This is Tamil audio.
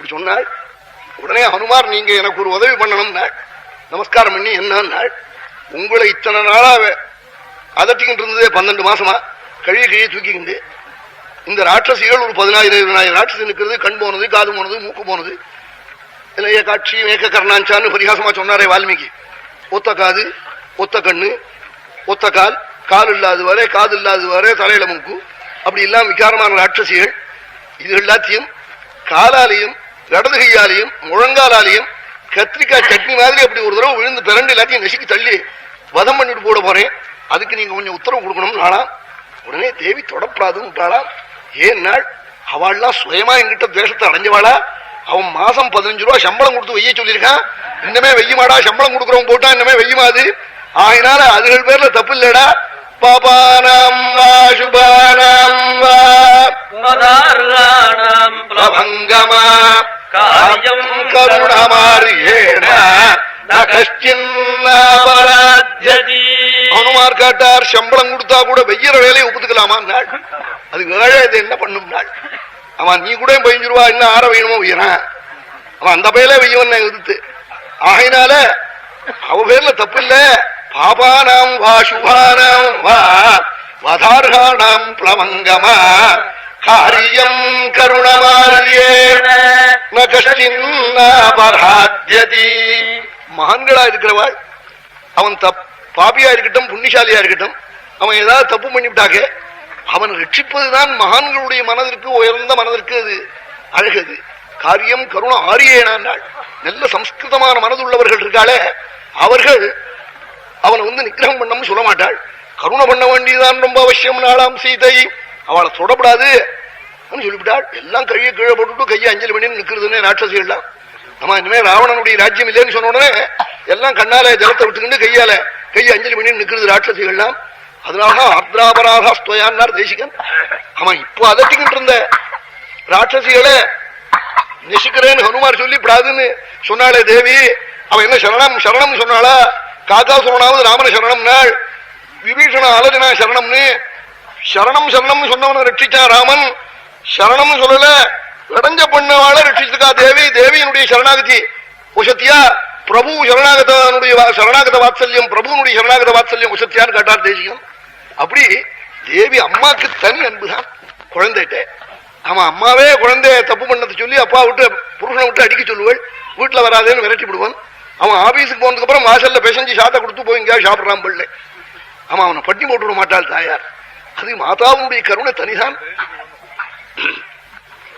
இப்படி சொன்னாள். உடனே ஹனுமார் நீங்க எனக்கு ஒரு உதவி பண்ணணும் நமஸ்காரம் பண்ணி என்ன உங்களை இத்தனை நாளா அதட்டிக்கிட்டு இருந்ததே 12 மாசமா கழியை தூக்கிக்கிண்டு இந்த ராட்சசிகள் ஒரு 10,000-20,000 ராட்சசி நிற்கிறது. கண் போனது, காது போனது, மூக்கு போனது, இல்லையே காட்சி மேக்க கர்ணாஞ்சான்னு பரிகாசமா சொன்னாரே வால்மீகி. ஒத்த காது, ஒத்த கண்ணு, ஒத்த கால், கால் இல்லாது வரை, காது இல்லாது வரை, தலையில மூக்கு, அப்படி எல்லாம் விகாரமான ராட்சசிகள். இது எல்லாத்தையும் காலாலையும் இடது கையாலையும் முழங்காலாலையும் கத்திரிக்காய் சட்னி மாதிரி அப்படி ஒரு தடவை விழுந்து பிறண்டு எல்லாத்தையும் நெசுக்கி தள்ளி வதம் பண்ணிட்டு போட போறேன். அதுக்கு நீங்க கொஞ்சம் உத்தரவு கொடுக்கணும் நாளாம். உடனே தேவி தொடப்படாதுன்னு விட்டாளாம். ஏன் நாள் அவள்லாம் சுயமா என்கிட்ட தேசத்தை அடைஞ்சவாளா? அவன் மாசம் 15 ரூபா சம்பளம் கொடுத்து வெய்ய சொல்லியிருக்கான். இன்னமே வெய்யுமாடா, சம்பளம் கொடுக்குறவன் போட்டா இன்னமே வெய்யுமாது. ஆகினால அதுகள் பேர்ல தப்பு இல்லடா. பாபானாம் வா சுபானாம் வா பங்கமா காரியம் கருணமாரியேன ஹனுமார் காட்டார். சம்பளம் கொடுத்தா கூட வெய்யற வேலையை ஒப்புத்துக்கலாமா நாள்? அது வேலை இது என்ன பண்ணும் நாள்? அவன் நீ கூட 15 ரூபா இன்னும் ஆற வேணுமோ வெய்யறான். அவன் அந்த பயில வெய்யவன் எதிர்த்து. ஆகையினால அவ பேர்ல தப்பு இல்ல. பாபானாம் வா சுபானாம் வா வதார்காணாம் பிளவங்கமா காரியம் கருணமாரியேன கஷ்டின்னாபராத்யதி. மகான்களா இருக்கிறவாள் அவன் பாபியா இருக்கட்டும் புண்ணியசாலியா இருக்கட்டும், அவன் ஏதாவது தப்பு பண்ணிவிட்டாக்க அவன் ரட்சிப்பதுதான் மகான்களுடைய மனதிற்கு, உயர்ந்த மனதிற்கு அது அழகது. காரியம் கருண ஆரியேனாள். நல்ல சம்ஸ்கிருதமான மனதுள்ளவர்கள் இருக்காளே, அவர்கள் அவனை நிகிரகம் பண்ண சொல்ல மாட்டாள். கருணை பண்ண வேண்டியதான் ரொம்ப அவசியம். நாளாம் சீதை அவளை தொடப்படாது சொல்லிவிட்டாள். எல்லாம் கையை கீழே போட்டுட்டு கையை அஞ்சலி பண்ணி நிற்கிறதுன்னு ராட்சசிகள்லாம். நம்ம இனிமே ராவணனுடைய ராஜ்யம் இல்லைன்னு சொன்ன உடனே எல்லாம் கண்ணால ஜலத்தை விட்டுக்கிட்டு கையை அஞ்சலி பண்ணி நிற்கிறது ராட்சசிகள்லாம். அதனாலதான் ஆர்திராபராதா ஸ்துவயான்னார் தேசிகன். அவன் இப்போ அதட்டிக்கிட்டு இருந்த ராட்சசிகளை நெசிக்கிறேன்னு ஹனுமார் சொல்லி விடாதுன்னு சொன்னாளே தேவி. அவன் என்ன சரணம் சரணம் சொன்னாளா? காக்கா சோனாவது ராமன சரணம் நாள், விபீஷண ஆலோசனா சரணம்னு சரணம் சரணம் சொன்னவனை ரட்சிச்சான் ராமன். சரணம் சொல்லல, இடைஞ்ச பண்ணவாள ரட்சிச்சிருக்கா தேவி. தேவியினுடைய சரணாகதி உசத்தியா, பிரபு சரணாகதனுடைய சரணாகத வாத்சல்யம், பிரபுனுடைய சரணாகத வாத்சல்யம் உசத்தியான்னு கேட்டார் தேசியம். அப்படி தேவி அம்மாக்கு தனி அன்புதான் குழந்தைகிட்ட. அவன் அம்மாவே குழந்தைய தப்பு பண்ணதை சொல்லி அப்பா விட்டு புருஷனை விட்டு அடிக்க சொல்லுவாள். வீட்டுல வராதேன்னு விரட்டி விடுவான். அவன் ஆபீஸுக்கு போனதுக்கு அப்புறம் வாசல்ல பேசஞ்சு சாத்தை கொடுத்து போய் எங்கேயாவது சாப்பிடறான் பிள்ளை. அவன் அவனை பட்டி போட்டு விட மாட்டாள் தாயார். அது மாதாவுடைய கருணை தனிதான்.